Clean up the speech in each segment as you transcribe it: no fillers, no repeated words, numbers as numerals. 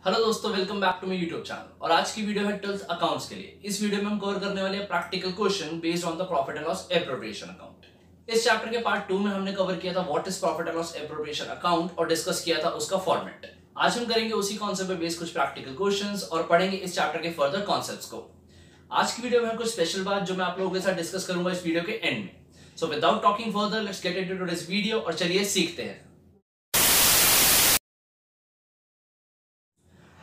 Hello दोस्तों, welcome back to my YouTube channel. और आज की वीडियो है 12th अकाउंट्स के लिए। इस वीडियो में हम कवर करने वाले हैं practical question based on the profit and loss appropriation account. इस चैप्टर के पार्ट 2 में हमने कवर किया था what is profit and loss appropriation account और डिस्कस किया था उसका फॉर्मेट। आज हम करेंगे उसी कॉन्सेप्ट पे बेस्ड कुछ प्रैक्टिकल क्वेश्चंस और पढ़ेंगे इस चैप्टर के फर्दर कॉन्सेप्ट्स को। आज की वीडियो में कुछ स्पेशल बात जो मैं आप लोगों के साथ डिस्कस करूंगा इस वीडियो के एंड में। So without talking further, let's get into today's video और चलिए सीखते हैं।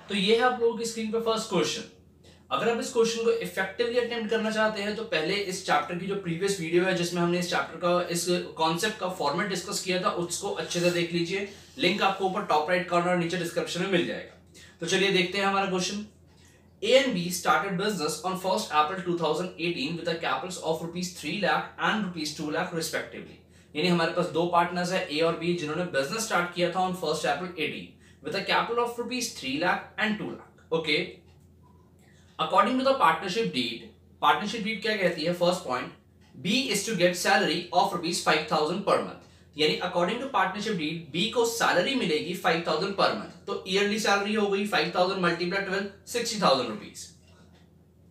तो ये है आप लोगों की स्क्रीन पे फर्स्ट क्वेश्चन। अगर आप इस क्वेश्चन को इफेक्टिवली अटेम्प्ट करना चाहते हैं तो पहले इस चैप्टर की जो प्रीवियस वीडियो है जिसमें हमने इस चैप्टर का इस कॉन्सेप्ट का फॉर्मेट डिस्कस किया था उसको अच्छे से देख लीजिए। लिंक आपको ऊपर टॉप राइट कॉर्नर नीचे डिस्क्रिप्शन में मिल जाएगा। तो चलिए देखते हैं हमारा question. A and B started business on 1st April 2018 with a capitals of ₹3 lakh and ₹2 lakh respectively। यानी हमारे पास दो पार्टनर्स है A और B जिन्होंने बिजनेस स्टार्ट किया था on 1st April 18 with a capital of ₹3 lakh and 2 lakh। Okay, according to the partnership deed क्या कहती है? First point, B is to get salary of ₹5,000 per month। यानी according to partnership deed B को salary मिलेगी 5,000 per month. तो yearly salary हो गई 5,000 multiply 12 60,000 rupees.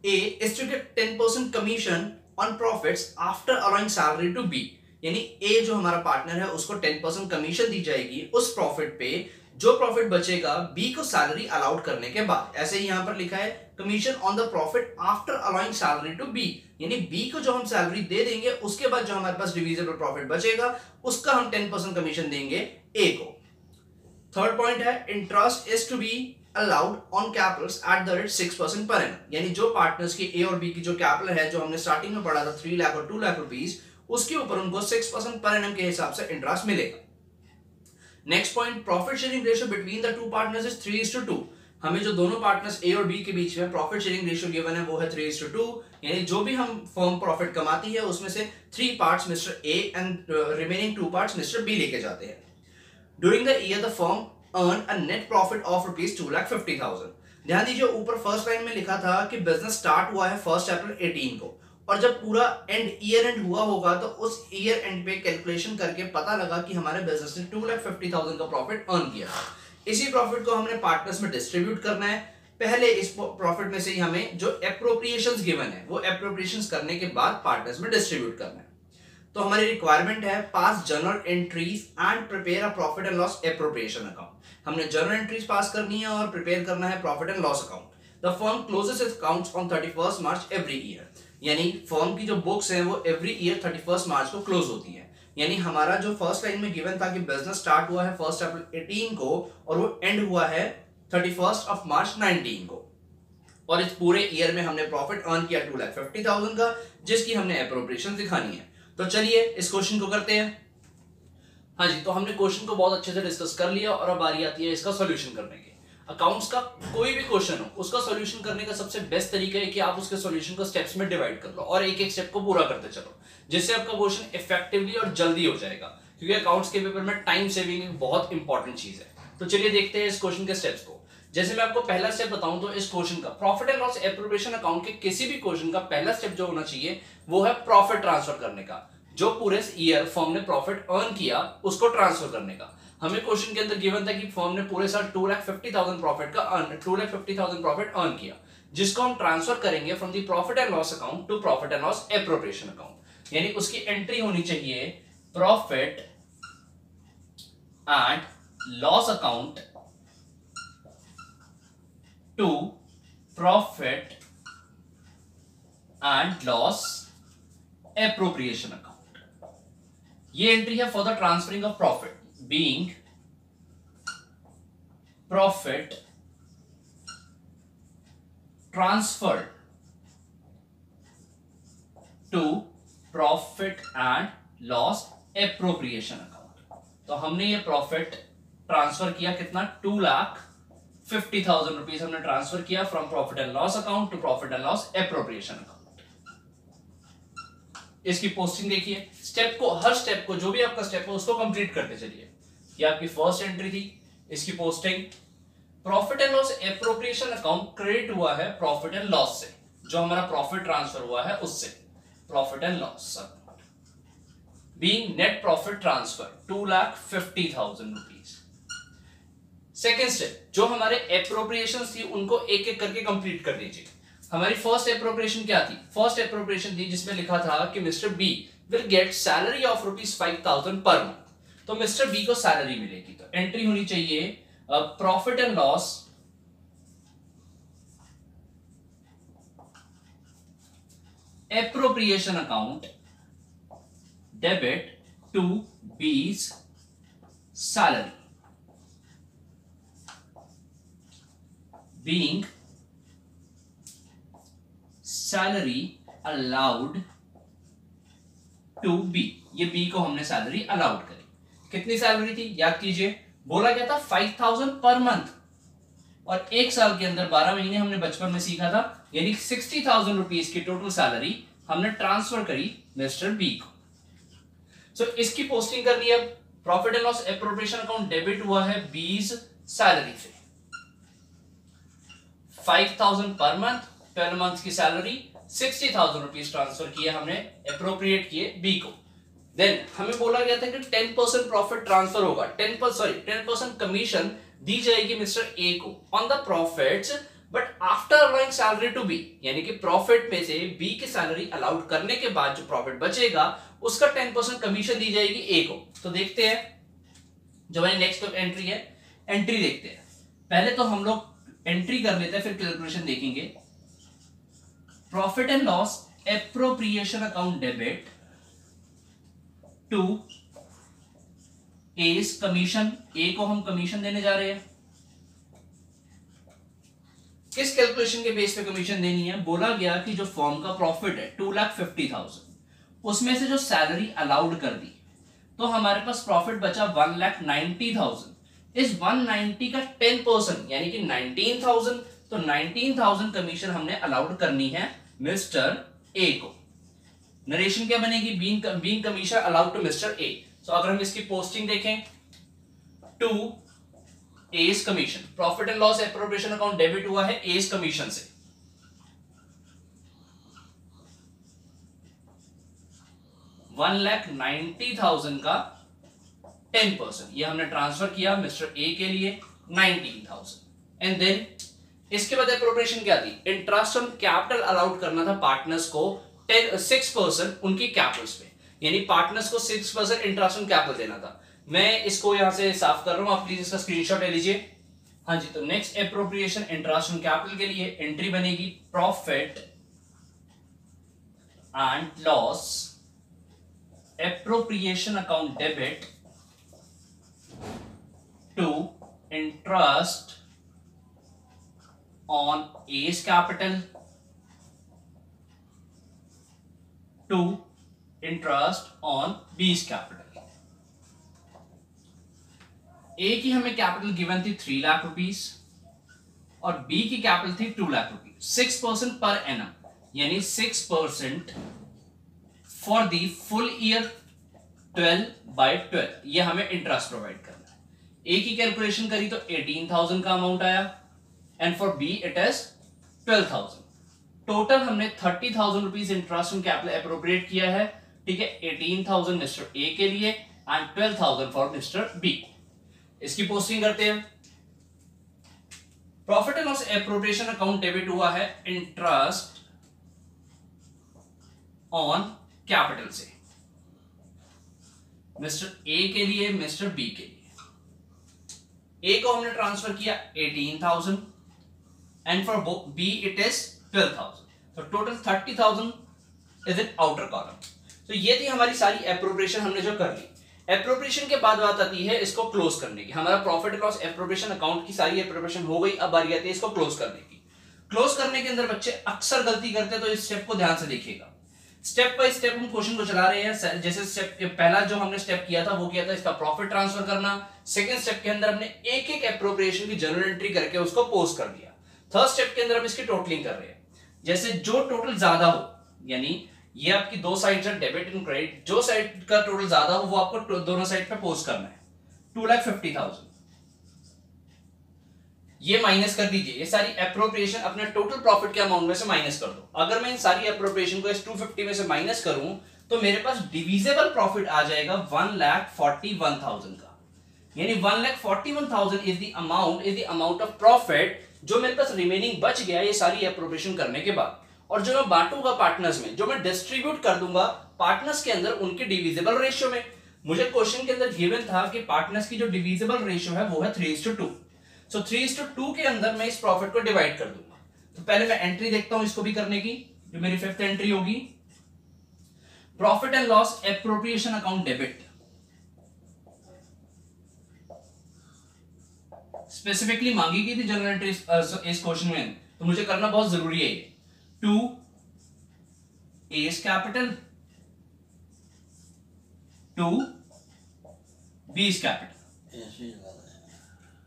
A is to get 10% commission on profits after allowing salary to B. यानी A जो हमारा partner है उसको 10% कमीशन दी जाएगी उस प्रॉफिट पे जो प्रॉफिट बचेगा बी को सैलरी अलाउड करने के बाद। ऐसे ही यहां पर लिखा है commission on the profit after allowing salary to B. यानी बी को जो हम सैलरी दे देंगे उसके बाद जो हमारे पास डिविजिबल प्रॉफिट बचेगा उसका हम 10% कमीशन देंगे ए को। थर्ड पॉइंट है interest is to be allowed on capitals at the rate 6% per annum. यानी जो पार्टनर्स की ए और बी की जो कैपिटल है जो हमने स्टार्टिंग में पढ़ा था 3 लाख और 2 लाख रुपीज, उसके ऊपर उनको 6% पर एनम के हिसाब से इंटरेस्ट मिलेगा। Next point, profit sharing ratio between the two partners is 3:2। हमें जो दोनों पार्टनर्स ए और बी के बीच में प्रॉफिट शेयरिंग रेशियो गिवन है वो है 3:2। यानी जो भी हम फर्म प्रॉफिट कमाती है उसमें से 3 parts Mister A and remaining 2 parts Mister B लेके जाते हैं। During the year the firm earn a net profit of ₹2,50,000। ध्यान दीजिए ऊपर फर्स्ट लाइन में लिखा था कि बिजनेस स्टार्ट हुआ है 1 अप्रैल 18 को और जब पूरा ईयर एंड हुआ होगा तो उस ईयर एंड पे कैलकुलेशन करके पता लगा कि हमारे बिजनेस ने 2,50,000 का प्रॉफिट अर्न किया। इसी प्रॉफिट को हमने पार्टनर्स में डिस्ट्रीब्यूट करना है। पहले इस प्रॉफिट में से ही हमें जो एप्रोप्रिएशंस गिवन है वो एप्रोप्रिएशंस करने के बाद पार्टनर्स में डिस्ट्रीब्यूट करना है। तो हमारी रिक्वायरमेंट है pass journal entries and prepare a profit and loss appropriation account. हमने जर्नल एंट्रीज पास करनी है और प्रिपेयर करना है profit and loss account. The firm closes its accounts on 31 March every year. यानी फर्म की जो बुक्स हैं वो एवरी ईयर 31 मार्च को क्लोज होती है। यानी हमारा जो फर्स्ट लाइन में गिवन था कि बिजनेस स्टार्ट हुआ है 1 अप्रैल 18 को और वो एंड हुआ है 31 ऑफ मार्च 19 को, और इस पूरे ईयर में हमने प्रॉफिट अर्न किया 2,50,000 का जिसकी हमने एप्रोप्रिएशन दिखानी है। तो चलिए इस क्वेश्चन को करते हैं। हाँ जी, तो हमने क्वेश्चन को बहुत अच्छे से डिस्कस कर लिया और अब बारी आती है इसका सॉल्यूशन करने की। अकाउंट्स का कोई भी क्वेश्चन हो उसका सॉल्यूशन करने का सबसे बेस्ट तरीका है कि आप उसके सॉल्यूशन को स्टेप्स में डिवाइड कर लो और एक एक स्टेप को पूरा करते चलो, जिससे आपका क्वेश्चन इफेक्टिवली और जल्दी हो जाएगा। क्योंकि अकाउंट्स के पेपर में टाइम सेविंग एक बहुत इंपॉर्टेंट चीज है। तो चलिए देखते हैं इस क्वेश्चन के स्टेप्स को। जैसे मैं आपको पहला स्टेप बताऊं तो इस क्वेश्चन का profit and loss appropriation account के किसी भी क्वेश्चन का पहला स्टेप जो होना चाहिए वो है प्रॉफिट ट्रांसफर करने का। जो पूरे ईयर फर्म ने प्रॉफिट अर्न किया उसको ट्रांसफर करने का। हमें क्वेश्चन के अंदर गिवन था कि फर्म ने पूरे साल 2,50,000 प्रॉफिट अर्न किया, जिसको हम ट्रांसफर करेंगे from the profit and loss account to profit and loss appropriation account. यानी उसकी एंट्री होनी चाहिए profit and loss account to profit and loss appropriation account. ये एंट्री है for the transferring of profit being profit transferred to profit and loss appropriation account. तो हमने ये profit transfer किया कितना, 2,50,000 रुपीज हमने ट्रांसफर किया from profit and loss account to profit and loss appropriation account. इसकी पोस्टिंग देखिए, स्टेप को हर स्टेप को जो भी आपका स्टेप है उसको कंप्लीट करते चलिए। ये आपकी फर्स्ट एंट्री थी, इसकी posting profit and loss appropriation account credit हुआ है प्रॉफिट एंड लॉस से, जो हमारा प्रॉफिट ट्रांसफर हुआ है उससे। Profit and loss being net profit transfer 2,50,000 rupees. Second step, जो हमारे एप्रोप्रिएशन थी उनको एक एक करके कंप्लीट कर दीजिए। हमारी फर्स्ट एप्रोप्रिएशन क्या थी? फर्स्ट एप्रोप्रिएशन थी जिसमें लिखा था कि Mister B will get salary of ₹5,000 per month. तो मिस्टर बी को सैलरी मिलेगी, तो एंट्री होनी चाहिए profit and loss appropriation account debit to B's salary being salary allowed to B। ये B को हमने सैलरी अलाउड करी। कितनी सैलरी थी याद कीजिए, बोला गया था 5,000 पर मंथ, और एक साल के अंदर 12 महीने हमने बचपन में सीखा था, यानी 60,000 रुपीज की टोटल सैलरी हमने ट्रांसफर करी मिस्टर बी को। सो इसकी पोस्टिंग करनी है। Profit and loss appropriation account debit हुआ है बी's सैलरी से, 5,000 पर मंथ, 12 मंथ की सैलरी, 60,000 रुपीज ट्रांसफर किए हमने, एप्रोप्रिएट किए बी को। देन हमें बोला गया था कि 10% प्रॉफिट ट्रांसफर होगा, 10% कमीशन दी जाएगी मिस्टर ए को on the profits, but after allowing salary to B, यानी कि प्रॉफिट में से बी की सैलरी अलाउड करने के बाद जो प्रॉफिट बचेगा उसका 10% कमीशन दी जाएगी ए को। तो देखते हैं, जो हमारी नेक्स्ट एंट्री है, एंट्री देखते हैं। पहले तो हम लोग एंट्री कर लेते हैं, फिर कैलकुलेशन देखेंगे। Profit and loss appropriation account debit to A's commission, A को हम कमीशन देने जा रहे हैं। किस कैलकुलेशन के बेस पे कमीशन देनी है? बोला गया कि जो फर्म का प्रॉफिट है 2,50,000, उसमें से जो सैलरी अलाउड कर दी, तो हमारे पास प्रॉफिट बचा 1,90,000। इस 190 का 10% यानी कि 19,000, तो 19,000 कमीशन हमने अलाउड करनी है मिस्टर ए को। नरेशन क्या बनेगी? Being commission allowed to mister A. So अगर हम इसकी पोस्टिंग देखें, to A's commission, profit and loss appropriation account debit हुआ है ए's कमीशन से, 1,90,000 का 10%, ये हमने ट्रांसफर किया मिस्टर ए के लिए 19,000। एंड देन इसके बाद एप्रोप्रिएशन क्या थी? इंटरेस्ट ऑन कैपिटल अलाउड करना था पार्टनर्स को 6% उनकी कैपिटल्स पे, यानी पार्टनर्स को 6% इंटरेस्ट ऑन कैपिटल देना था। मैं इसको यहां से साफ कर रहा हूं, आप प्लीज इसका स्क्रीनशॉट ले लीजिए। हाँ जी, तो next appropriation interest on capital के लिए एंट्री बनेगी profit and loss appropriation account debit to interest on A's capital to interest on B's capital. A की हमें कैपिटल गिवन थी 3 लाख रुपीस और बी की कैपिटल थी 2 लाख रुपीस। 6% पर एनम, यानी 6% फॉर दी फुल ईयर 12/12, ये हमें इंटरेस्ट प्रोवाइड करना है। ए की कैलकुलेशन करी तो 18,000 का अमाउंट आया, and for B it is 12,000। Total हमने 30,000 rupees interest on capital appropriate किया है, ठीक है। 18,000 मिस्टर ए के लिए एंड 12,000 फॉर मिस्टर बी। इसकी पोस्टिंग करते हैं। Profit and loss appropriation account debit हुआ है इंटरेस्ट ऑन कैपिटल से, मिस्टर ए के लिए, मिस्टर बी के लिए। ए को हमने ट्रांसफर किया 18,000 and for B it is 12,000, तो total 30,000 is in outer column. तो ये थी हमारी सारी एप्रोप्रिएशन हमने जो कर ली। एप्रोप्रिएशन के बाद बात आती है इसको क्लोज करने की। हमारा प्रॉफिट लॉस एप्रोप्रिएशन अकाउंट की सारी एप्रोप्रिएशन हो गई, अब बारी आती है इसको क्लोज करने की। क्लोज करने के अंदर बच्चे अक्सर गलती करते हैं, तो इस स्टेप को ध्यान से देखिएगा। स्टेप बाय स्टेप हम क्वेश्चन को चला रहे हैं। जैसे स्टेप पहला जो हमने स्टेप किया था वो किया था इसका प्रॉफिट ट्रांसफर करना। सेकंड स्टेप के अंदर हमने एक एक एप्रोप्रिएशन की जनरल एंट्री करके उसको पोस्ट कर दिया। थर्ड स्टेप के अंदर हम इसकी टोटलिंग कर रहे हैं। जैसे जो टोटल ज्यादा हो, यानी ये आपकी दो साइड से डेबिट एंड क्रेडिट, जो साइड का टोटल ज्यादा हो वो आपको दोनों साइड पे पोस्ट करना है। 2,50,000 ये माइनस कर दीजिए। ये सारी एप्रोप्रिएशन अपने टोटल प्रॉफिट के अमाउंट में से माइनस कर दो। अगर मैं इन सारी एप्रोप्रिएशन को इस 250 में से माइनस करूं तो मेरे पास डिविजिबल प्रॉफिट आ जाएगा 1,41,000 का। यानी 1,41,000 is the amount of profit जो मेरे पास रिमेनिंग बच गया ये सारी एप्रोप्रिएशन करने के बाद, और जो मैं बांटूंगा पार्टनर्स में, जो मैं डिस्ट्रीब्यूट कर दूंगा पार्टनर्स के अंदर उनके डिविजिबल रेशियो में। मुझे क्वेश्चन के अंदर गिवन था कि पार्टनर्स की जो डिविजिबल रेशियो है वो है 3:2। सो 3:2 के अंदर मैं इस प्रॉफिट को डिवाइड कर दूंगा। तो पहले मैं एंट्री देखता हूं इसको भी करने की, जो मेरी 5th एंट्री होगी, profit and loss appropriation account debit. Specifically मांगी गई थी जनरल एंट्री इस क्वेश्चन में, तो मुझे करना बहुत जरूरी है। To A's capital, to B's capital.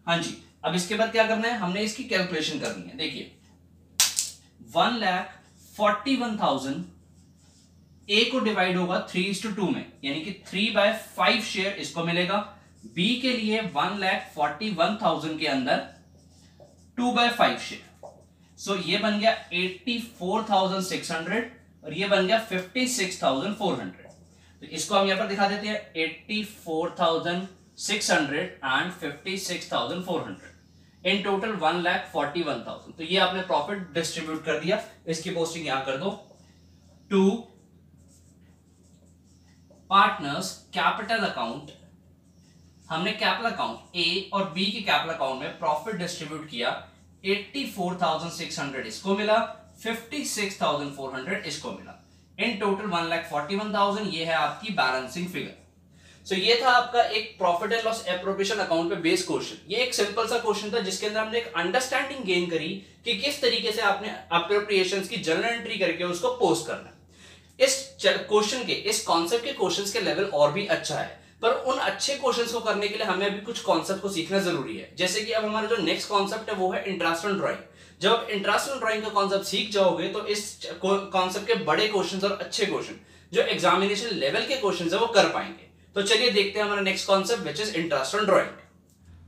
हाँ जी, अब इसके बाद क्या करना है, हमने इसकी कैलकुलेशन करनी है। देखिए 1,41,000 ए को डिवाइड होगा 3:2 में, यानी कि 3/5 शेयर इसको मिलेगा। बी के लिए 1,41,000 के अंदर 2/5 शेयर। सो ये बन गया 84,600 और ये बन गया 56,400। तो इसको हम यहां पर दिखा देते हैं 84,600 एंड 56,400, इन टोटल 1,41,000। तो ये आपने प्रॉफिट डिस्ट्रीब्यूट कर दिया, इसकी पोस्टिंग यहां कर दो। टू पार्टनर्स कैपिटल अकाउंट, हमने कैपिटल अकाउंट ए और बी के कैपिटल अकाउंट में प्रॉफिट डिस्ट्रीब्यूट किया। 84,600 इसको मिला, 56,400 इसको मिला, इन टोटल 1,41,000। ये है आपकी बैलेंसिंग फिगर। सो ये था आपका एक profit and loss appropriation account पे बेस्ड क्वेश्चन। ये एक सिंपल सा क्वेश्चन था जिसके अंदर हमने एक अंडरस्टैंडिंग गेन करी कि किस तरीके से आपने एप्रोप्रिएशंस की जनरल एंट्री करके उसको पोस्ट करना है। इस क्वेश्चन के, इस कॉन्सेप्ट के क्वेश्चंस के लेवल और भी अच्छा है, पर उन अच्छे क्वेश्चंस को करने के लिए हमें अभी कुछ कॉन्सेप्ट को सीखना जरूरी है। जैसे कि अब हमारा जो नेक्स्ट कॉन्सेप्ट है वो है इंट्रास्टल ड्राइंग। जब आप इंट्रास्टल ड्राइंग का कॉन्सेप्ट सीख जाओगे तो इस कॉन्सेप्ट के बड़े क्वेश्चंस और अच्छे क्वेश्चन जो एग्जामिनेशन लेवल के क्वेश्चंस है वो कर पाएंगे। तो चलिए देखते हैं हमारा next concept which is interest drawing.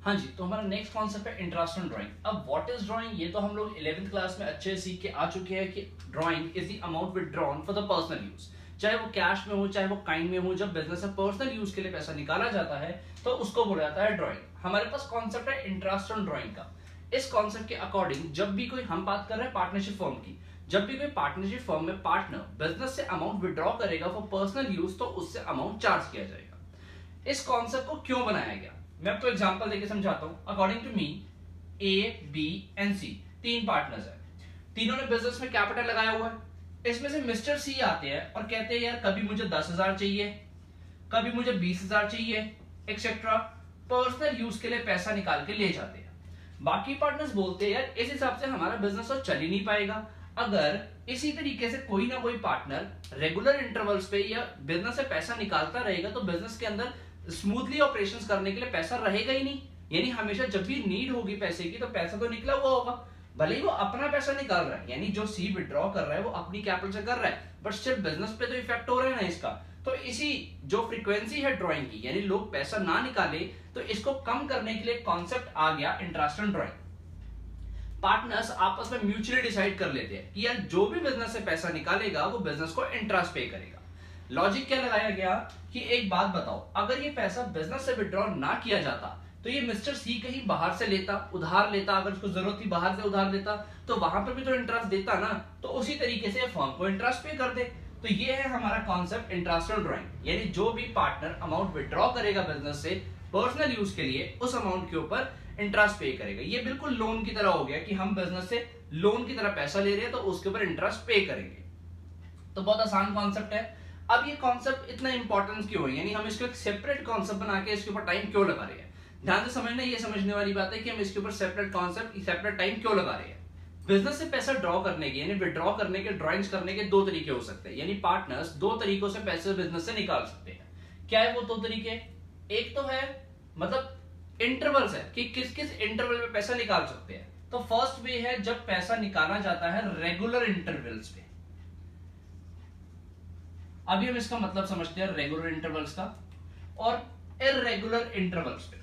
हाँ जी, तो हमारा नेक्स्ट कॉन्सेप्ट है इंट्रास्टल ड्राइंग। अब व्हाट इज ड्राइंग, ये तो हम लोग 11th क्लास में अच्छे से सीख के आ चुके हैं कि drawing is the amount withdrawn for the personal use. चाहे वो कैश में हो, चाहे वो काइंड में हो, जब बिजनेस से पर्सनल यूज के लिए पैसा निकाला जाता है तो उसको बोला जाता है ड्राइंग। हमारे पास कॉन्सेप्ट है इंट्रास्टल ड्राइंग का। इस कॉन्सेप्ट के अकॉर्डिंग जब भी कोई, हम बात कर रहे हैं पार्टनरशिप फर्म की, जब भी कोई पार्टनरशिप फर्म में पार्टनर बिजनेस से अमाउंट विड्रॉ करेगा फॉर पर्सनल यूज तो उससे अमाउंट चार्ज किया जाएगा। इस कॉन्सेप्ट को क्यों बनाया गया, मैं आपको एग्जांपल देके समझाता हूं। According to me, A, B and C 3 partners हैं, तीनों ने बिजनेस में कैपिटल लगाया हुआ है। इसमें से मिस्टर सी आते हैं और कहते हैं यार कभी मुझे 10,000 चाहिए, कभी मुझे 20,000 चाहिए, एक्सेट्रा। पर्सनल यूज के लिए पैसा निकाल के ले जाते हैं। बाकी पार्टनर्स बोलते हैं यार इस हिसाब से हमारा बिजनेस तो चल ही नहीं पाएगा। अगर इसी तरीके से कोई ना कोई पार्टनर रेगुलर इंटरवल्स पे या बिजनेस से पैसा निकालता रहेगा तो बिजनेस के अंदर स्मूथली ऑपरेशंस करने के लिए पैसा रहेगा ही नहीं। यानी हमेशा जब भी नीड होगी पैसे की तो पैसा तो निकला हुआ होगा, भले ही वो अपना पैसा निकाल रहा है, यानी जो सी विड्रॉ कर रहा है वो अपनी कैपिटल से कर रहा है, बट स्टिल बिजनेस पे तो इफेक्ट हो रहा है ना इसका। तो इसी जो फ्रीक्वेंसी है ड्राइंग की, यानी लोग पैसा ना निकाले, तो इसको कम करने के लिए कॉन्सेप्ट आ गया इंट्रास्टल ड्राइंग। पार्टनर्स आपस में म्यूचुअली डिसाइड कर लेते हैं कि यार जो भी बिजनेस से पैसा निकालेगा वो बिजनेस को इंटरेस्ट पे करेगा। लॉजिक क्या लगाया गया कि एक बात बताओ, अगर ये पैसा बिजनेस से विड्रॉ ना किया जाता तो ये मिस्टर सी कहीं बाहर से लेता, उधार लेता, अगर उसको जरूरत थी बाहर से उधार लेता तो वहां पर भी तो इंटरेस्ट देता ना, तो उसी तरीके से फर्म को इंटरेस्ट पे कर दे। तो ये है हमारा कॉन्सेप्ट इंट्रास्टल ड्राइंग, यानी जो भी पार्टनर अमाउंट विड्रॉ करेगा बिजनेस से पर्सनल यूज के लिए उस अमाउंट के ऊपर इंटरेस्ट पे करेगा। ये बिल्कुल लोन की तरह हो गया कि हम बिजनेस से लोन की तरह पैसा ले रहे हैं तो उसके ऊपर इंटरेस्ट पे करेंगे। तो बहुत आसान कॉन्सेप्ट है। अब ये कॉन्सेप्ट इतना इंपॉर्टेंस क्यों है, यानी हम इसको एक सेपरेट कॉन्सेप्ट बना के इसके ऊपर टाइम क्यों लगा रहे हैं, ध्यान से समझना। ये समझने वाली बात है कि हम इसके ऊपर सेपरेट कॉन्सेप्ट, सेपरेट टाइम क्यों लगा रहे हैं। बिजनेस से पैसा ड्रॉ करने के, यानी विड्रॉ करने के, ड्रॉइंग्स करने के 2 तरीके हो सकते हैं, यानी पार्टनर्स 2 तरीकों से पैसे बिजनेस से निकाल सकते हैं। क्या है वो 2 तरीके, एक तो है मतलब इंटरवल्स है कि किस किस इंटरवल में पैसा निकाल सकते हैं। तो फर्स्ट वे है जब पैसा निकाला जाता है रेगुलर इंटरवल्स पे। अभी हम इसका मतलब समझते हैं रेगुलर इंटरवल्स का और इररेगुलर इंटरवल्स पे।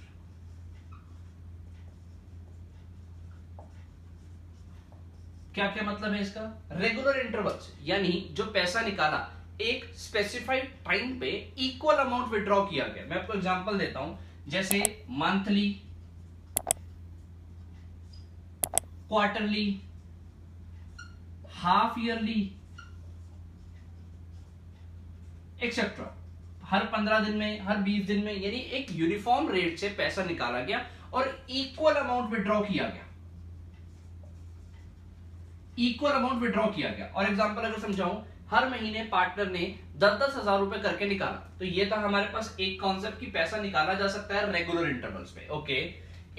क्या क्या मतलब है इसका, रेगुलर इंटरवल्स यानी जो पैसा निकाला एक स्पेसिफाइड टाइम पे इक्वल अमाउंट विड्रॉ किया गया। मैं आपको एग्जांपल देता हूं जैसे monthly, quarterly, half yearly etcetera, हर 15 दिन में, हर 20 दिन में, यानी एक यूनिफॉर्म रेट से पैसा निकाला गया और इक्वल अमाउंट विड्रॉ किया गया, इक्वल अमाउंट विड्रॉ किया गया। और एग्जांपल अगर समझाऊं, हर महीने पार्टनर ने 10-10 हजार रुपए करके निकाला, तो ये था हमारे पास एक कॉन्सेप्ट की पैसा निकाला जा सकता है रेगुलर इंटरवल्स पे। ओके,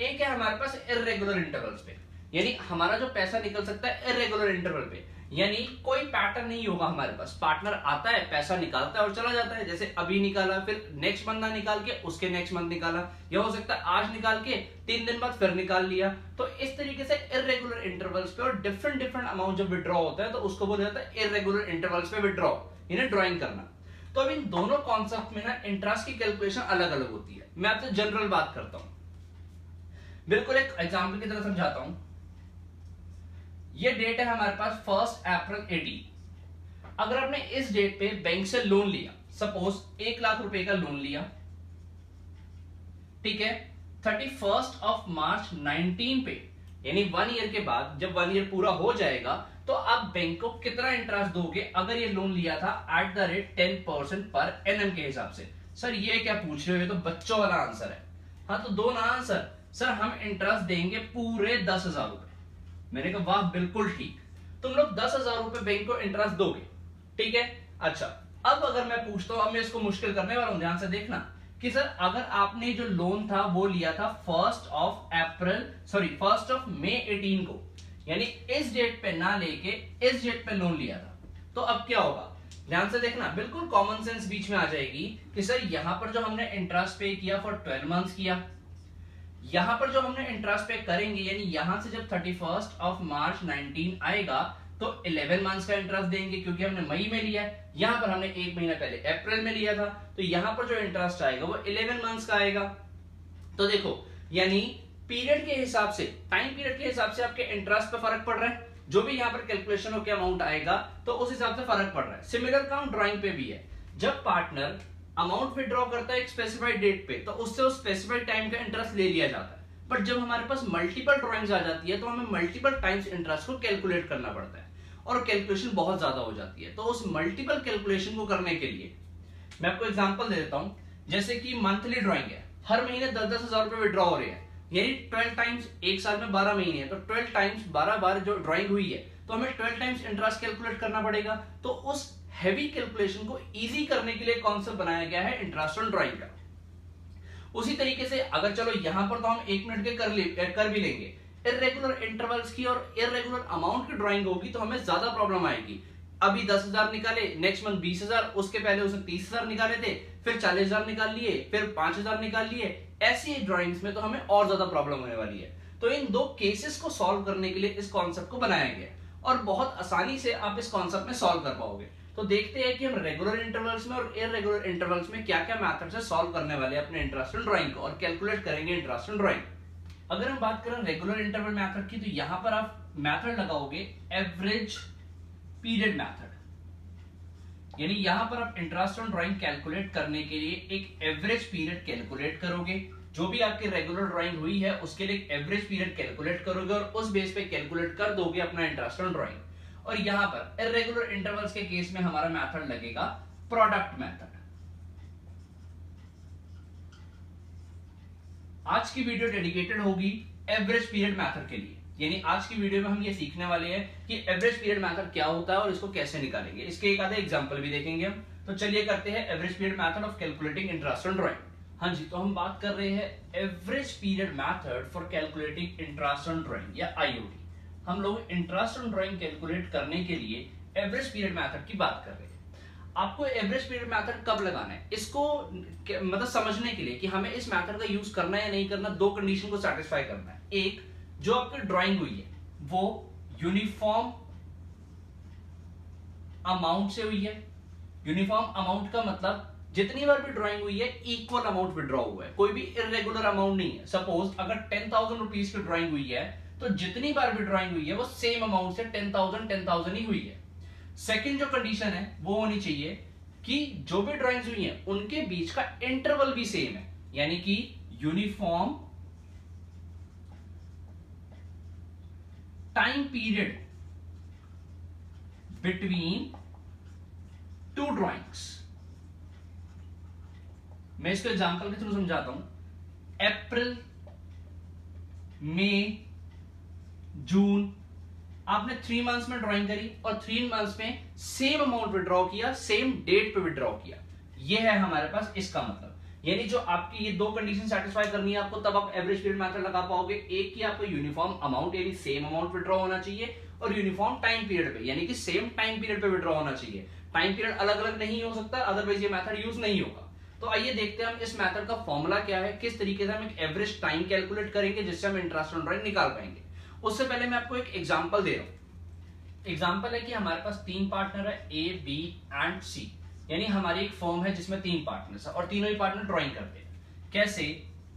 एक है हमारे पास इर्रेगुलर इंटरवल्स पे, यानी हमारा जो पैसा निकल सकता है इर्रेगुलर इंटरवल पे, यानी कोई पैटर्न नहीं होगा हमारे पास, पार्टनर आता है, पैसा निकालता है और चला जाता है। जैसे अभी निकाला, फिर नेक्स्ट मंथ ना निकाल के उसके नेक्स्ट मंथ निकाला, या हो सकता है आज निकाल के 3 दिन बाद फिर निकाल लिया। तो इस तरीके से इर्रेगुलर इंटरवल्स पे और डिफरेंट अमाउंट जब विड्रॉ होता है तो उसको बोला जाता है इर्रेगुलर इंटरवल्स पे विड्रॉ, यानी ड्रॉइंग करना। तो अब इन दोनों कॉन्सेप्ट में ना इंटरेस्ट की कैलकुलेशन अलग अलग होती है। मैं आपसे जनरल बात करता हूं, बिल्कुल एक एग्जाम्पल की तरह समझाता हूं। ये डेट है हमारे पास 1 अप्रैल 18। अगर आपने इस डेट पे बैंक से लोन लिया, सपोज 1 लाख रुपए का लोन लिया, ठीक है, 31 मार्च 19 पे, यानी 1 ईयर के बाद जब 1 ईयर पूरा हो जाएगा तो आप बैंक को कितना इंटरेस्ट दोगे अगर ये लोन लिया था एट द रेट 10% पर एनएम के हिसाब से। सर ये क्या पूछ रहे हो, ये तो बच्चों वाला आंसर है। हाँ तो दो ना आंसर, सर हम इंटरेस्ट देंगे पूरे 10,000 रुपए। मैंने कहा वाह बिल्कुल ठीक, तुम लोग 10,000 रुपए बैंक को इंटरेस्ट दोगे, ठीक है। अच्छा, अब अगर मैं पूछता हूं, अब मैं इसको मुश्किल करने वाला हूं, ध्यान से देखना कि सर अगर आपने जो लोन था वो लिया था 1 मई 18 को, यानी इस डेट पे ना लेके इस डेट पे लोन लिया था, तो अब क्या होगा, ध्यान से देखना, बिल्कुल कॉमन सेंस बीच में आ जाएगी कि सर यहां पर जो हमने इंटरेस्ट पे किया फॉर 12 मंथ्स किया, यहां पर जो हमने इंटरेस्ट पे करेंगे, यानी यहां से जब 31 मार्च 19 आएगा तो 11 मंथ्स का इंटरेस्ट देंगे, क्योंकि हमने मई में लिया है, यहां पर हमने 1 महीना पहले अप्रैल में लिया था, तो यहां पर जो इंटरेस्ट आएगा वो 11 मंथ्स का आएगा। तो देखो, यानी पीरियड के हिसाब से, टाइम पीरियड के हिसाब से आपके इंटरेस्ट पे फर्क पड़ रहा है, जो भी यहां पर कैलकुलेशन होकर अमाउंट आएगा तो उस हिसाब से फर्क पड़ रहा है। सिमिलर काम ड्राइंग पे भी है, जब पार्टनर अमाउंट विड्रॉ करता है एक स्पेसिफाइड डेट पे तो उससे उस स्पेसिफाइड टाइम का इंटरेस्ट ले लिया जाता है, बट जब हमारे पास मल्टीपल ड्राइंग्स आ जाती है तो हमें मल्टीपल टाइम्स इंटरेस्ट को कैलकुलेट करना पड़ता है और कैलकुलेशन बहुत ज्यादा हो जाती है। तो उस मल्टीपल कैलकुलेशन को करने के लिए मैं आपको एग्जांपल दे देता हूं, जैसे कि मंथली ड्राइंग है, हर महीने 10-10 हजार रुपए विड्रॉ हो रहे हैं, यानी 12 टाइम्स, एक साल में 12 महीने हैं तो 12 टाइम्स 12 बार जो ड्राइंग हुई है तो हमें 12 टाइम्स इंटरेस्ट कैलकुलेट करना पड़ेगा। तो उस हैवी कैलकुलेशन को इजी करने के लिए कॉन्सेप्ट बनाया गया है इंटरेस्ट ऑन ड्राइंग का। उसी तरीके से अगर चलो यहां पर तो हम 1 मिनट के कर भी लेंगे, इर्रेगुलर इंटरवल्स की और इर्रेगुलर अमाउंट की ड्राइंग होगी तो हमें ज्यादा प्रॉब्लम आएगी। अभी 10,000 निकाले, नेक्स्ट मंथ 20,000, उसके पहले उसने 30,000 निकाले थे, फिर 40,000 निकाल लिए, फिर 5,000 निकाल लिए, ऐसी ड्राइंग्स में तो हमें और ज्यादा प्रॉब्लम होने वाली है। तो इन दो केसेस को सॉल्व करने के लिए इस कॉन्सेप्ट को बनाया गया और बहुत आसानी से आप इस कॉन्सेप्ट में सॉल्व कर पाओगे। तो देखते हैं कि हम रेगुलर इंटरवल्स में और इर्रेगुलर इंटरवल्स में क्या क्या मेथड से सॉल्व करने वाले हैं अपने इंटरेस्ट ऑन ड्राइंग को और कैलकुलेट करेंगे इंटरेस्ट ऑन ड्राइंग। अगर हम बात करें रेगुलर इंटरवल मेथड की, तो यहां पर आप मेथड लगाओगे एवरेज पीरियड मेथड, यानी यहां पर आप इंटरेस्ट ऑन ड्राइंग कैलकुलेट करने के लिए एक एवरेज पीरियड कैलकुलेट करोगे, जो भी आपकी रेगुलर ड्राइंग हुई है उसके लिए एक एवरेज पीरियड कैलकुलेट करोगे और उस बेस पे कैलकुलेट कर दोगे अपना इंटरेस्ट ऑन ड्राइंग। और यहां पर इर्रेगुलर इंटरवल्स के केस में हमारा मेथड लगेगा प्रोडक्ट मेथड। आज की वीडियो डेडिकेटेड होगी एवरेज पीरियड मेथड के लिए, यानी आज की वीडियो में हम ये सीखने वाले हैं कि एवरेज पीरियड मेथड क्या होता है और इसको कैसे निकालेंगे। इसके एक आधे एग्जांपल भी देखेंगे हम। तो चलिए करते हैं average period method of calculating interest on drawing. हाँ जी, तो हम बात कर रहे हैं average period method for calculating interest on drawing या आईओडी। हम लोग इंटरेस्ट ऑन ड्राइंग कैलकुलेट करने के लिए एवरेज पीरियड मेथड की बात कर रहे हैं। आपको एवरेज पीरियड मेथड कब लगाना है, इसको मतलब समझने के लिए कि हमें इस मेथड का यूज करना है या नहीं करना, दो कंडीशन को सेटिस्फाई करना है। एक, जो आपकी ड्राइंग हुई है वो यूनिफॉर्म अमाउंट से हुई है। यूनिफॉर्म अमाउंट का मतलब जितनी बार भी ड्राइंग हुई है इक्वल अमाउंट विड्रॉ हुआ है, कोई भी इर्रेगुलर अमाउंट नहीं है। सपोज अगर 10,000 रुपीज की ड्राइंग हुई है तो जितनी बार भी ड्राइंग हुई है वो सेम अमाउंट से 10,000 ही हुई है। सेकंड जो कंडीशन है वो होनी चाहिए कि जो भी ड्राइंग्स हुई हैं उनके बीच का इंटरवल भी सेम है, यानी कि uniform time period between two drawings. मैं इसको एग्जांपल के थ्रू समझाता हूं। अप्रैल, मई, जून, आपने 3 मंथ्स में ड्राइंग करी और 3 मंथ्स में सेम अमाउंट विड्रॉ किया, सेम डेट पे विड्रॉ किया। ये है हमारे पास इसका मतलब। यानी जो आपकी ये दो कंडीशन सेटिस्फाई करनी है आपको, तब आप एवरेज पीरियड मेथड लगा पाओगे। एक की आपको यूनिफॉर्म अमाउंट यानी सेम अमाउंट विड्रॉ होना चाहिए, और यूनिफॉर्म टाइम पीरियड पे यानी कि सेम टाइम पीरियड पे विड्रॉ होना चाहिए। टाइम पीरियड अलग अलग नहीं हो सकता, अदरवाइज ये मेथड यूज नहीं होगा। तो आइए देखते हैं हम इस मेथड का फॉर्मूला क्या है, किस तरीके से हम एक एवरेज टाइम कैलकुलेट करेंगे जिससे हम इंटरेस्ट ऑन ड्राइंग निकाल पाएंगे। उससे पहले मैं आपको एक एग्जांपल दे रहा हूं। एग्जांपल है कि हमारे पास 3 पार्टनर है, ए, बी एंड सी। यानी हमारी एक फर्म है जिसमें 3 पार्टनर्स है और तीनों ही पार्टनर ड्राइंग करते हैं। कैसे?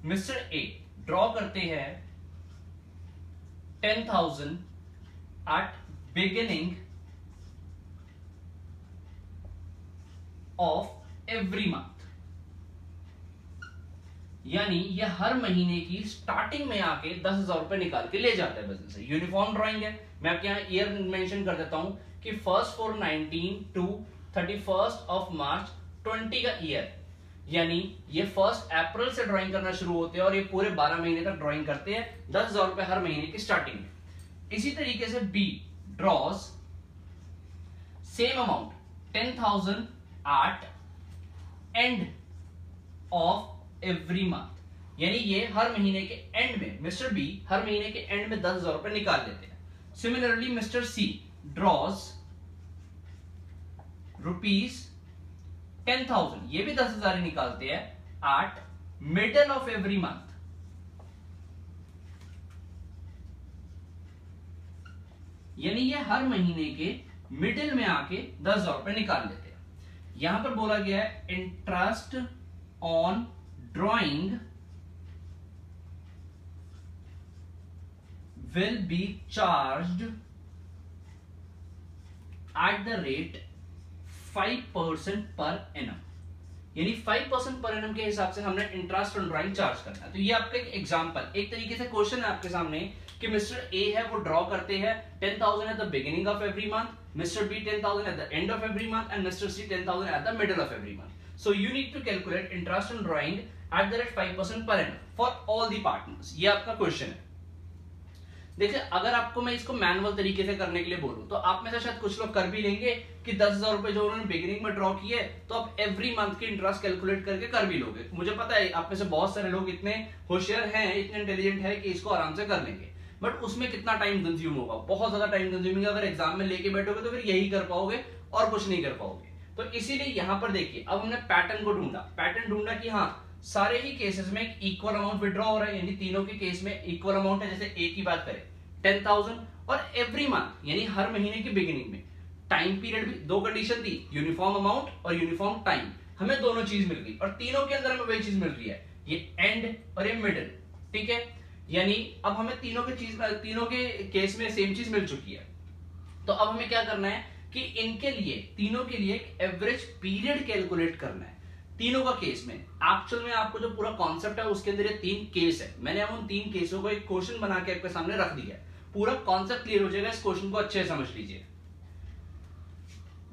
मिस्टर ए ड्रॉ करते हैं 10,000 at beginning of every month. यानी ये हर महीने की स्टार्टिंग में आके 10,000 रुपए निकाल के ले जाता है बिजनेस से। यूनिफॉर्म ड्राइंग है। मैं आपके यहां ईयर मेंशन कर देता हूं कि 1st for 19 to 31st of March 20 का ईयर। यानी ये 1 अप्रैल से ड्राइंग करना शुरू होते हैं और ये पूरे 12 महीने तक ड्राइंग करते हैं, 10,000 रुपए हर महीने की स्टार्टिंग में। इसी तरीके से B draws same amount 10,000 at end of every month. यानी ये हर महीने के एंड में, मिस्टर बी हर महीने के एंड में 10,000 रुपए निकाल लेते हैं। सिमिलरली मिस्टर सी ड्रॉज रुपीज 10,000, ये भी 10,000 ही निकालते हैं, eight middle of every month. यानी ये हर महीने के मिडिल में आके 10,000 रुपए निकाल लेते हैं। यहां पर बोला गया है interest on drawing will be charged eight the rate 5% per annum. यानी 5% पर एनम के हिसाब से हमने इंटरेस्ट ऑन ड्राइंग चार्ज करना है। तो ये आपका एक एग्जांपल, एक तरीके से क्वेश्चन है आपके सामने कि मिस्टर ए है वो ड्रॉ करते हैं 10,000 at the beginning of every month, Mister B 10,000 at the end of every month and Mister C 10,000 at the middle of every month. So you need to calculate interest on drawing at the rate 5% per annum for all the partners. ये आपका question है। देखिए, अगर आपको मैं इसको manual तरीके से करने के लिए बोलूं तो आप में से शायद कुछ लोग कर भी लेंगे कि 10,000 रुपए जो उन्होंने बिगिनिंग में ड्रॉ किए तो आप एवरी मंथ की इंटरेस्ट कैलकुलेट करके कर भी लोगे। मुझे पता है आप में से बहुत सारे लोग इतने होशियार हैं, इतने इंटेलिजेंट है कि इसको आराम से कर लेंगे, बट उसमें कितना टाइम कंज्यूम होगा, बहुत ज्यादा टाइम कंज्यूमिंग है। अगर एग्जाम में लेके बैठोगे तो फिर यही कर पाओगे और कुछ नहीं कर पाओगे। तो इसीलिए यहां पर देखिए, अब हमने पैटर्न को ढूंढा, पैटर्न ढूंढा कि हाँ सारे ही केसेस में इक्वल अमाउंट विड्रॉ हो रहा है, यानी तीनों के केस में इक्वल अमाउंट है। जैसे ए की बात करें 10,000 और एवरी मंथ यानी हर महीने की बिगिनिंग में। टाइम पीरियड भी दो कंडीशन थी, यूनिफॉर्म अमाउंट और यूनिफॉर्म टाइम। हमें दोनों चीज मिल गई और तीनों के अंदर हमें वही चीज मिल रही है, ये एंड और ये मिडिल। ठीक है, यानी अब हमें तीनों के केस में सेम चीज मिल चुकी है। तो अब हमें क्या करना है कि इनके लिए, तीनों के लिए एक एवरेज पीरियड कैलकुलेट करना है तीनों का केस में। एक्चुअल में आपको जो पूरा कॉन्सेप्ट है उसके अंदर ये 3 केस है। मैंने अब उन 3 केसों को एक क्वेश्चन बना के आपके सामने रख दिया है। पूरा कॉन्सेप्ट क्लियर हो जाएगा, इस क्वेश्चन को अच्छे से समझ लीजिए।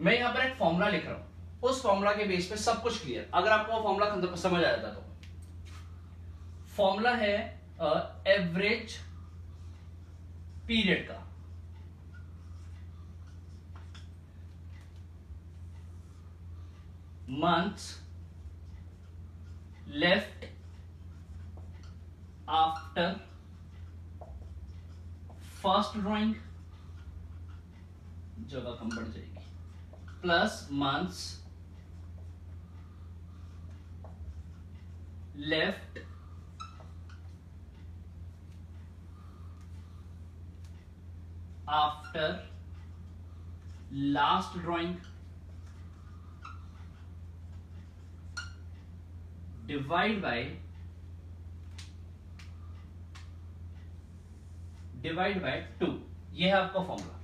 मैं यहां पर एक फॉर्मूला लिख रहा हूं, उस फॉर्मूला के बेस पे सब कुछ क्लियर। अगर आपको फॉर्मूला समझ आ जाता तो फॉर्मूला है एवरेज पीरियड का। months left after first drawing, जगह कम बढ़ जाएगी, plus months left after last drawing divide by 2। ये है आपका formula.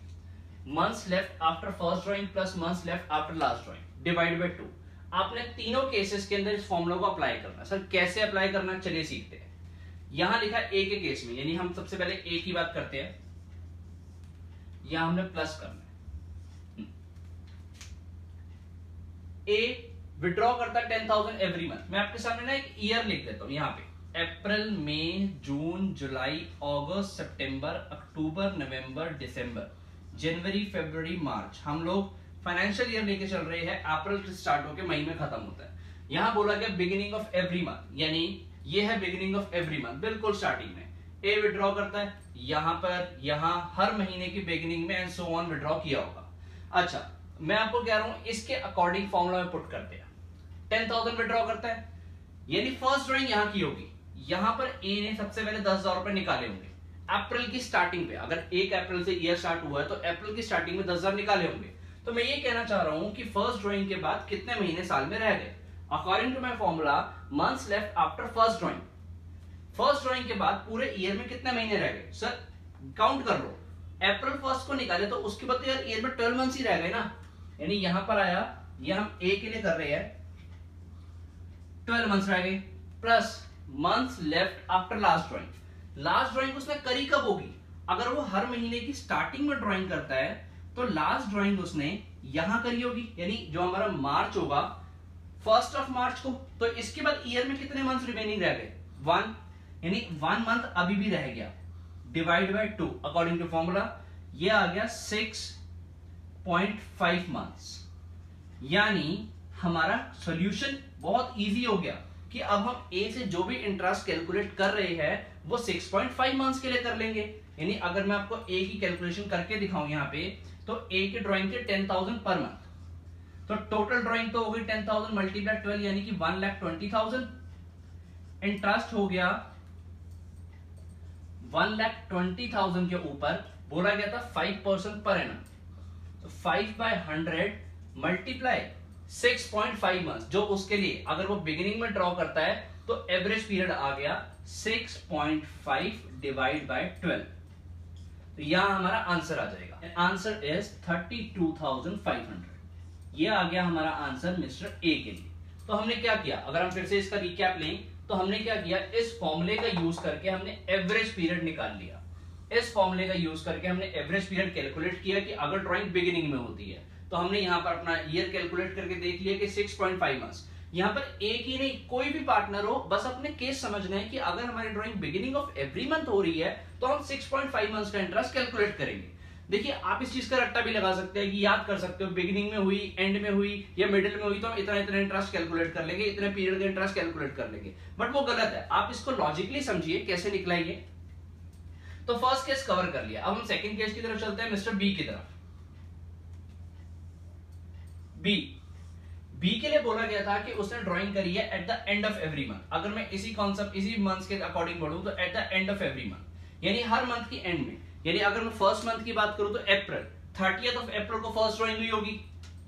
Months left after first drawing plus months left after last drawing divide by 2। आपने तीनों केसेस के अंदर इस फॉर्मूला को अप्लाई करना। सर कैसे अप्लाई करना, चलिए सीखते हैं। यहां लिखा ए के केस में, यानी हम सबसे पहले ए की बात करते हैं, यहां हमने प्लस करना है। ए विड्रॉ करता है 10,000 एवरी मंथ। मैं आपके सामने ना एक ईयर लिख देता हूं यहां पे, अप्रैल, मई, जून, जुलाई, अगस्त, सितंबर, अक्टूबर, नवंबर, दिसंबर, जनवरी, फरवरी, मार्च। हम लोग फाइनेंशियल ईयर लेके चल रहे हैं, अप्रैल से स्टार्ट होकर मई में खत्म होता है। यहां बोला गया बिगिनिंग ऑफ एवरी मंथ, यानी ये है बिगिनिंग ऑफ एवरी मंथ, बिल्कुल स्टार्टिंग में ए विड्रॉ करता है, यहां पर, यहां हर महीने की बिगिनिंग में एंड सो ऑन विड्रॉ किया होगा। अच्छा, मैं आपको कह रहा हूं इसके अकॉर्डिंग फॉर्मूला में पुट करते हैं। 10,000 विड्रॉ करता है, यानी फर्स्ट ड्रॉइंग यहां की होगी। यहां पर ए ने सबसे पहले 10,000 रुपए निकाले होंगे अप्रैल की स्टार्टिंग पे। अगर 1 अप्रैल से ईयर स्टार्ट हुआ है तो अप्रैल की स्टार्टिंग में 10,000 निकाले होंगे। तो मैं ये कहना चाह रहा हूं कि फर्स्ट ड्रॉइंग के बाद कितने महीने साल में रह गए। According to my formula, months left after first drawing, first drawing के बाद पूरे ईयर में कितने महीने रह गए। सर काउंट कर लो, अप्रैल फर्स्ट को निकाले तो उसके बाद तो यार ईयर में 12 मंथ्स ही रह गए ना। यानी यहां पर आया, ये हम ए के लिए कर रहे हैं, 12 मंथ्स रह गए, plus months left after last drawing. Last drawing उसने करी कब होगी, अगर वो हर महीने की स्टार्टिंग में ड्रॉइंग करता है तो लास्ट ड्रॉइंग उसने यहां करी होगी, यानी जो हमारा मार्च होगा 1 मार्च को। तो इसके बाद ईयर में कितने मंथ्स रिमेनिंग रह गए, 1, यानी 1 मंथ अभी भी रह गया, divide by 2 according to formula, ये आ गया 6.5 मंथ्स। यानी हमारा सॉल्यूशन बहुत इजी हो गया कि अब हम ए से जो भी इंटरेस्ट कैलकुलेट कर रहे हैं वो 6.5 मंथ्स के लिए कर लेंगे। यानी अगर मैं आपको ए की कैलकुलेशन करके दिखाऊं यहाँ पे, तो ए की ड्राइंग के 10,000 पर मंथ, तो टोटल ड्राइंग तो हो गई 10,000 मल्टीप्लाई 12, यानी कि 1,20,000। इंटरेस्ट हो गया 1,20,000 के ऊपर, बोला गया था 5% पर एनम, तो 5/100 मल्टीप्लाई 6.5 मंथ, जो उसके लिए अगर वो बिगिनिंग में ड्रॉ करता है तो एवरेज पीरियड आ गया 6.5 डिवाइड बाय 12। तो यहां हमारा आंसर आ जाएगा, आंसर इज 32,500। ये आ गया हमारा आंसर मिस्टर ए के लिए। तो हमने क्या किया, अगर हम फिर से इसका रिकैप लें तो हमने क्या किया, इस फॉर्मूले का यूज करके हमने एवरेज पीरियड निकाल लिया। इस फॉर्मूले का यूज करके हमने एवरेज पीरियड कैलकुलेट किया कि अगर ड्राइंग बिगिनिंग में होती है तो हमने यहां पर अपना ईयर कैलकुलेट करके देख लिया कि 6.5 मंथ्स। यहां पर एक ही नहीं, कोई भी पार्टनर हो, बस अपने केस समझना है कि अगर हमारी drawing beginning of every month हो रही है तो हम 6.5 मंथ्स का इंटरेस्ट कैलकुलेट करेंगे। देखिए आप इस चीज का रट्टा भी लगा सकते हैं कि याद कर सकते हो बिगिनिंग में हुई, एंड में हुई या मिडिल में हुई तो हम इतना इतना इंटरेस्ट कैलकुलेट कर लेंगे, इतने पीरियड का इंटरेस्ट कैलकुलेट कर लेंगे, बट वो गलत है। आप इसको लॉजिकली समझिए कैसे निकला ये। तो फर्स्ट केस कवर कर लिया, अब हम सेकंड केस की तरफ चलते हैं, मिस्टर बी की तरफ। बी के लिए बोला गया था कि उसने ड्राइंग करी है eight the end of every month. अगर मैं इसी कॉन्सेप्ट, इसी मंथ के अकॉर्डिंग बढ़ूं तो eight the end of every month, यानी हर मंथ की एंड में। यानी अगर मैं फर्स्ट मंथ की बात करूं तो अप्रैल, 30th ऑफ अप्रैल को फर्स्ट ड्राइंग हुई होगी,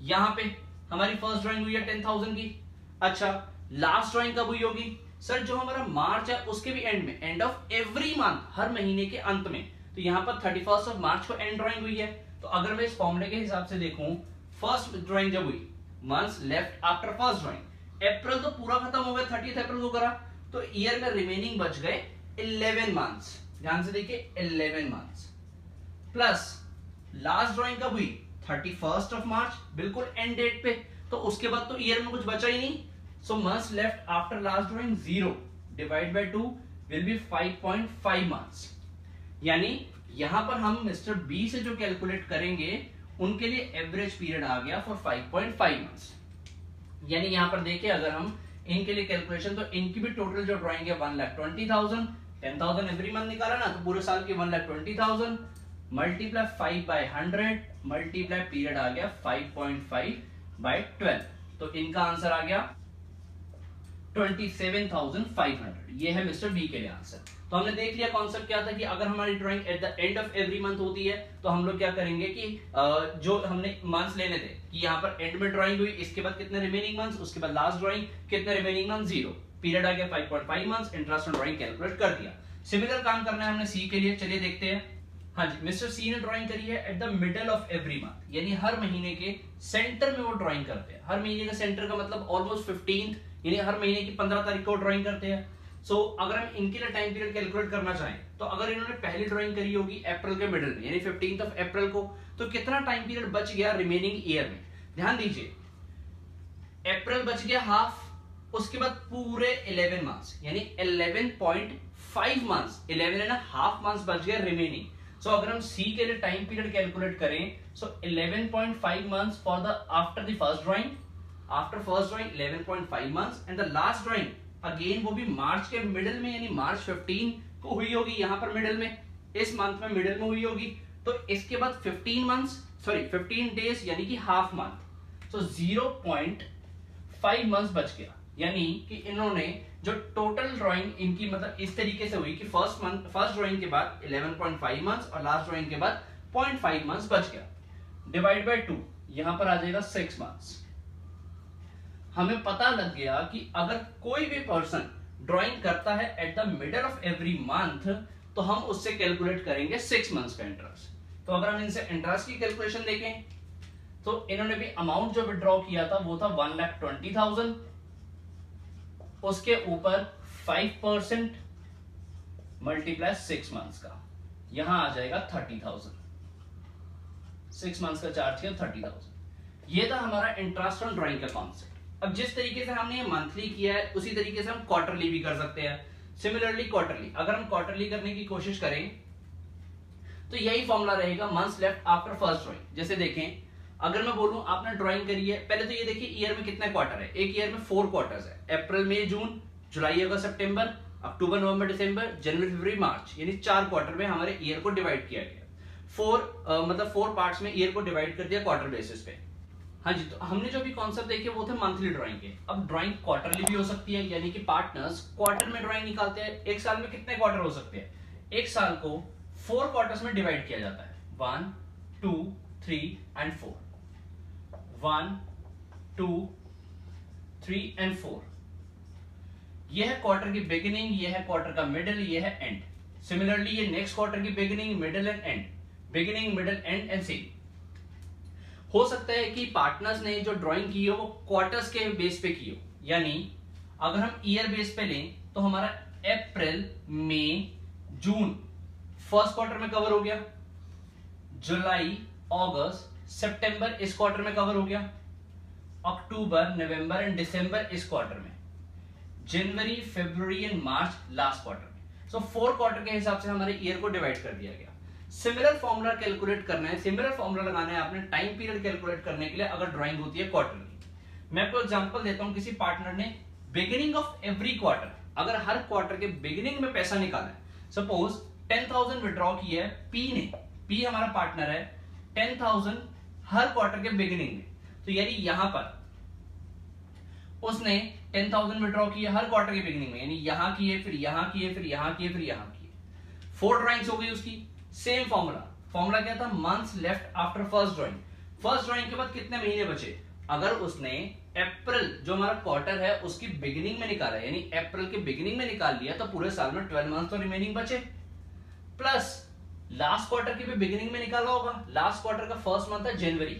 यहां पे हमारी फर्स्ट ड्राइंग हुई है 10,000 की। अच्छा, लास्ट ड्राइंग कब हुई होगी, सर जो हमारा मार्च है उसके भी एंड में, एंड ऑफ एवरी मंथ, हर महीने के अंत में। तो यहां पर 31st ऑफ मार्च को एंड ड्राइंग हुई है। तो अगर मैं इस फॉर्मूले के हिसाब से देखूं, फर्स्ट ड्राइंग जब हुई, months left after first drawing, April तो पूरा खत्म हो गया, 30th अप्रैल को करा, तो ईयर में रिमेनिंग बच गए 11 मंथ्स। ध्यान से देखिए 11 मंथ्स, प्लस लास्ट ड्राइंग कब हुई, 31st ऑफ मार्च, बिल्कुल एंड डेट पे, तो उसके बाद तो ईयर में कुछ बचा ही नहीं। So months left after last drawing 0 divide by 2 will be 5.5 months. यानी यहां पर हम मिस्टर बी से जो कैलकुलेट करेंगे उनके लिए एवरेज पीरियड आ गया फॉर 5.5 मंथ्स। यानी यहां पर देखिए अगर हम इनके लिए कैलकुलेशन, तो इनकी भी टोटल जो ड्राइंग है 1,20,000, 10,000 एवरी मंथ निकाला ना, तो पूरे साल की 1,20,000 मल्टीप्लाई 5/100 मल्टीप्लाई पीरियड आ गया 5.5/12। तो इनका आंसर आ गया 27,500। ये है मिस्टर बी के लिए आंसर। तो हमने देख लिया कॉन्सेप्ट क्या था कि अगर हमारी drawing at the end of every month होती है तो हम लोग क्या करेंगे कि जो हमने मंथ्स लेने थे कि यहाँ पर एंड में ड्राइंग हुई, इसके बाद कितने रिमेनिंग मंथ्स, उसके बाद लास्ट ड्राइंग कितने रिमेनिंग मंथ, 0, पीरियड आ गया 5.5 months, interest on drawing calculate कर दिया। सिमिलर काम करना है हमने सी के लिए, चलिए देखते हैं। हाँ जी, मिस्टर सी ने ड्राइंग करी है eight the middle of every month, यानी हर महीने के सेंटर में वो ड्राइंग करते हैं। हर महीने का सेंटर का मतलब ऑलमोस्ट 15th, यानी हर महीने की 15 तारीख को ड्राइंग करते हैं। सो अगर हम इनके लिए टाइम पीरियड कैलकुलेट करना चाहें तो अगर इन्होंने पहली ड्राइंग करी होगी अप्रैल के मिडिल में, यानी 15th ऑफ अप्रैल को, तो कितना टाइम पीरियड बच गया रिमेनिंग ईयर में? ध्यान दीजिए, अप्रैल बच गया हाफ, उसके बाद पूरे 11 मंथ्स यानी 11.5 मंथ्स, 11.5 मंथ्स बच गया रिमेनिंग। सो अगर हम सी के लिए टाइम पीरियड कैलकुलेट करें, सो 11.5 months for the after the first drawing, after first drawing 11.5 months, and the last drawing again वो भी मार्च के मिडिल में, यानी मार्च 15 को हुई होगी, यहां पर मिडिल में, इस मंथ में मिडिल में हुई होगी। तो इसके बाद 15 डेज यानी कि हाफ मंथ, सो 0.5 मंथ्स बच गया। यानी कि इन्होंने जो टोटल ड्राइंग इनकी मतलब इस तरीके से हुई कि फर्स्ट ड्राइंग के बाद 11.5 मंथ्स और लास्ट ड्राइंग के बाद 0.5 मंथ्स बच गया, डिवाइड बाय 2, यहां पर आ जाएगा 6 मंथ्स। हमें पता लग गया कि अगर कोई भी पर्सन ड्राइंग करता है eight the middle of every month, तो हम उससे कैलकुलेट करेंगे 6 मंथ्स का इंटरेस्ट। तो अगर हम इनसे इंटरेस्ट की कैलकुलेशन देखें, तो इन्होंने भी अमाउंट जो विड्रॉ किया था वो था 1,20,000, उसके ऊपर 5% मल्टीप्लाई 6 मंथ्स का, यहां आ जाएगा 30,000। 6 मंथ्स का चार्ज किया 30,000। ये था हमारा इंटरेस्ट ऑन ड्राइंग का कॉन्सेप्ट। अब जिस तरीके से हमने ये मंथली किया है, उसी तरीके से हम क्वार्टरली भी कर सकते हैं। सिमिलरली क्वार्टरली, अगर हम क्वार्टरली करने की कोशिश करें तो यही फॉर्मूला रहेगा, months left after first drawing. जैसे देखें, अगर मैं बोलूं आपने ड्राइंग करी है, पहले तो ये देखिए ईयर में कितने क्वार्टर है। एक ईयर में 4 क्वार्टर्स है, अप्रैल मई जून, जुलाई अगस्त सितंबर, अक्टूबर नवंबर दिसंबर, जनवरी फरवरी मार्च, यानी 4 क्वार्टर में हमारे ईयर को डिवाइड किया गया। 4 पार्ट्स में ईयर को डिवाइड कर दिया क्वार्टर बेसिस पे। हाँ जी, तो हमने जो भी कॉन्सेप्ट देखे वो थे मंथली ड्राइंग के। अब ड्राइंग क्वार्टरली भी हो सकती है, यानी कि पार्टनर्स क्वार्टर में ड्राइंग निकालते हैं। एक साल में कितने क्वार्टर हो सकते हैं? एक साल को 4 क्वार्टर्स में डिवाइड किया जाता है, 1, 2, 3 एंड 4। 1, 2, 3 एंड 4। यह है क्वार्टर की बिगिनिंग, यह है क्वार्टर का मिडिल, यह है एंड। सिमिलरली ये नेक्स्ट क्वार्टर की beginning, middle and and, beginning, middle, and and same. हो सकता है कि पार्टनर्स ने जो ड्राइंग की हो वो क्वार्टर्स के बेस पे की हो, यानी अगर हम ईयर बेस पे लें तो हमारा अप्रैल, मई, जून फर्स्ट क्वार्टर में कवर हो गया, जुलाई, अगस्त, सितंबर इस क्वार्टर में कवर हो गया, अक्टूबर, नवंबर एंड दिसंबर इस क्वार्टर में, जनवरी, फरवरी एंड मार्च लास्ट क्वार्टर में। सो 4 क्वार्टर के हिसाब से हमारे ईयर को डिवाइड कर दिया गया। सिमिलर फॉर्मूला कैलकुलेट करना है, सिमिलर फॉर्मूला लगाना है आपने टाइम पीरियड कैलकुलेट करने के लिए अगर ड्राइंग होती है क्वार्टरली। मैं आपको एग्जांपल देता हूं, किसी पार्टनर ने बिगिनिंग ऑफ एवरी क्वार्टर, अगर हर क्वार्टर के बिगिनिंग में पैसा निकाला है, सपोज 10,000 विड्रॉ की है पी ने, पी हमारा पार्टनर है, 10,000 हर क्वार्टर के बिगिनिंग में, तो यानी यहां पर उसने 10,000 विड्रॉ किया हर क्वार्टर के बिगिनिंग में, यानी यहां किए, फिर यहां किए, फिर यहां किए, फिर यहां किए, 4 ड्राइंग्स हो गई उसकी। सेम फॉर्मूला क्या था? Months left after first drawing. First drawing के बाद कितने महीने बचे? अगर उसने अप्रैल जो हमारा क्वार्टर है उसकी बिगिनिंग में निकाला, यानी अप्रैल के बिगिनिंग में निकाल लिया, तो पूरे साल में 12 मंथ्स तो रिमेनिंग बचे, प्लस लास्ट क्वार्टर की भी बिगिनिंग में निकाला होगा। लास्ट क्वार्टर का फर्स्ट मंथ है जनवरी,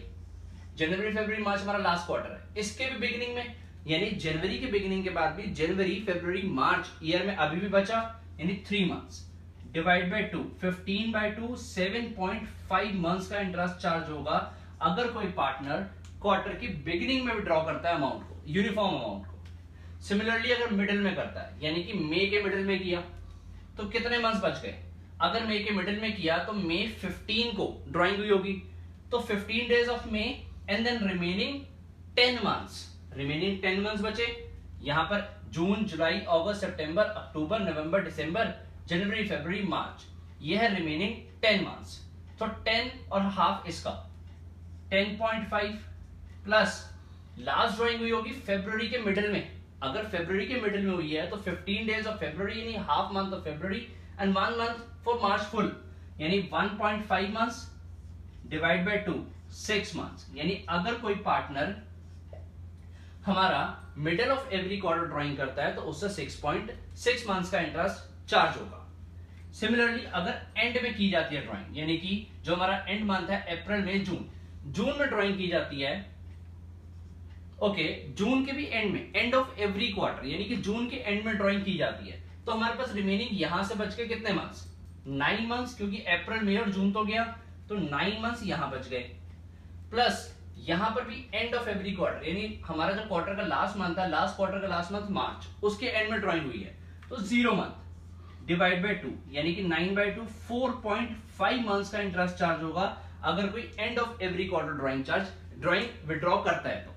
फरवरी, मार्च हमारा लास्ट क्वार्टर है, इसके भी बिगिनिंग में, यानी जनवरी के बिगिनिंग के बाद भी जनवरी, फरवरी, मार्च ईयर में अभी भी बचा, यानी 3 months, divide by 2, 15 by 2, 7.5 months का इंटरेस्ट चार्ज होगा अगर कोई पार्टनर क्वार्टर की बिगिनिंग में विड्रॉ करता है अमाउंट को, यूनिफॉर्म अमाउंट को। सिमिलरली अगर मिडिल में करता है, यानी कि मई के मिडिल में किया, तो कितने मंथ्स बच गए? अगर मई के मिडिल में किया तो मई 15 को ड्राइंग हुई होगी, तो 15 days of May and then remaining 10 months, remaining 10 months बचे। यहां पर जून, जुलाई, अगस्त, सितंबर, अक्टूबर, नवंबर, दिसंबर, जनवरी, फरवरी, मार्च, यह है रिमेनिंग 10 मंथ्स। तो 10 और हाफ इसका 10.5 प्लस लास्ट ड्राइंग हुई होगी फरवरी के मिडिल में, अगर फरवरी के मिडिल में हुई है तो 15 डेज ऑफ फरवरी यानी half month of February and 1 month for March full, यानी 1.5 मंथ्स डिवाइड बाय 2, 6 मंथ्स। यानी अगर कोई पार्टनर हमारा middle of every quarter drawing करता है तो उससे 6.6 मंथ्स का इंटरेस्ट चार्ज होगा। सिमिलरली अगर एंड में की जाती है ड्राइंग, यानी कि जो हमारा एंड मंथ है अप्रैल मई जून, जून में ड्राइंग की जाती है, ओके, जून के भी एंड में, एंड ऑफ एवरी क्वार्टर, यानी कि जून के एंड में ड्राइंग की जाती है, तो हमारे पास रिमेनिंग यहां से बच के कितने मंथ्स, 9 मंथ्स, क्योंकि अप्रैल मई और जून तो गया, तो 9 मंथ्स यहां बच गए, प्लस यहां पर भी एंड ऑफ एवरी क्वार्टर, यानी हमारा जो क्वार्टर का लास्ट मंथ था, लास्ट क्वार्टर का लास्ट मंथ मार्च, उसके एंड में ड्राइंग हुई है, तो 0 मंथ डिवाइड बाय 2, यानी कि 9/2, 4.5 मंथ्स का इंटरेस्ट चार्ज होगा अगर कोई and of every quarter drawing withdraw करता है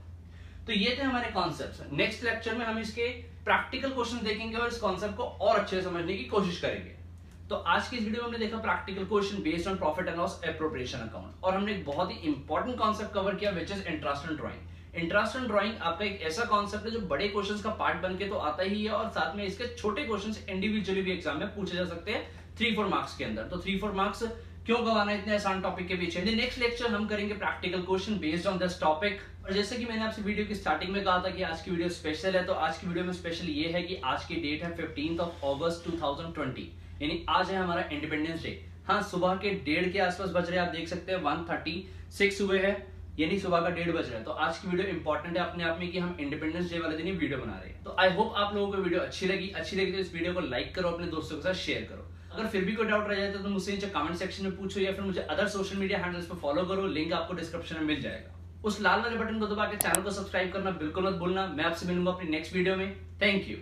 तो ये थे हमारे कॉन्सेप्ट्स। नेक्स्ट लेक्चर में हम इसके प्रैक्टिकल क्वेश्चन देखेंगे और इस कॉन्सेप्ट को और अच्छे से समझने की कोशिश करेंगे। तो आज की इस वीडियो में हमने देखा practical question based on profit and loss appropriation account, और हमने एक बहुत ही इंपॉर्टेंट कॉन्सेप्ट कवर किया which is interest and drawing. Interest and drawing आपका एक ऐसा कॉन्सेप्ट है जो बड़े क्वेश्चंस का पार्ट बन के तो आता ही है, और साथ में इसके छोटे क्वेश्चंस इंडिविजुअली भी एग्जाम में पूछे जा सकते हैं 3-4 मार्क्स के अंदर। तो 3-4 मार्क्स क्यों गवाना इतने आसान टॉपिक के पीछे। नेक्स्ट लेक्चर हम करेंगे practical question based on this topic. और जैसे कि मैंने आपसे वीडियो की स्टार्टिंग में कहा था कि आज की वीडियो स्पेशल है, तो आज की वीडियो में स्पेशल ये है कि आज की डेट है 15 अगस्त 2020, यानी आज है हमारा इंडिपेंडेंस डे। हाँ, सुबह के 1:30 के आसपास बज रहे हैं, आप देख सकते हैं 1:36 हुए हैं, यानी सुबह का 1:30 बज रहा है। तो आज की वीडियो इंपॉर्टेंट है अपने आप में कि हम इंडिपेंडेंस डे वाले दिन ही वीडियो बना रहे हैं। तो आई होप आप लोगों को वीडियो अच्छी लगी तो इस वीडियो को लाइक करो, अपने दोस्तों के साथ शेयर करो। अगर फिर भी कोई डाउट रह जाता है तो मुझसे नीचे कमेंट सेक्शन में पूछो, या फिर मुझे अदर सोशल मीडिया हैंडल्स पे फॉलो करो, लिंक आपको डिस्क्रिप्शन में मिल जाएगा। उस लाल वाले बटन को दबा के चैनल को सब्सक्राइब करना बिल्कुल मत भूलना। मैं आपसे मिलूंगा अपनी नेक्स्ट वीडियो में। Thank you.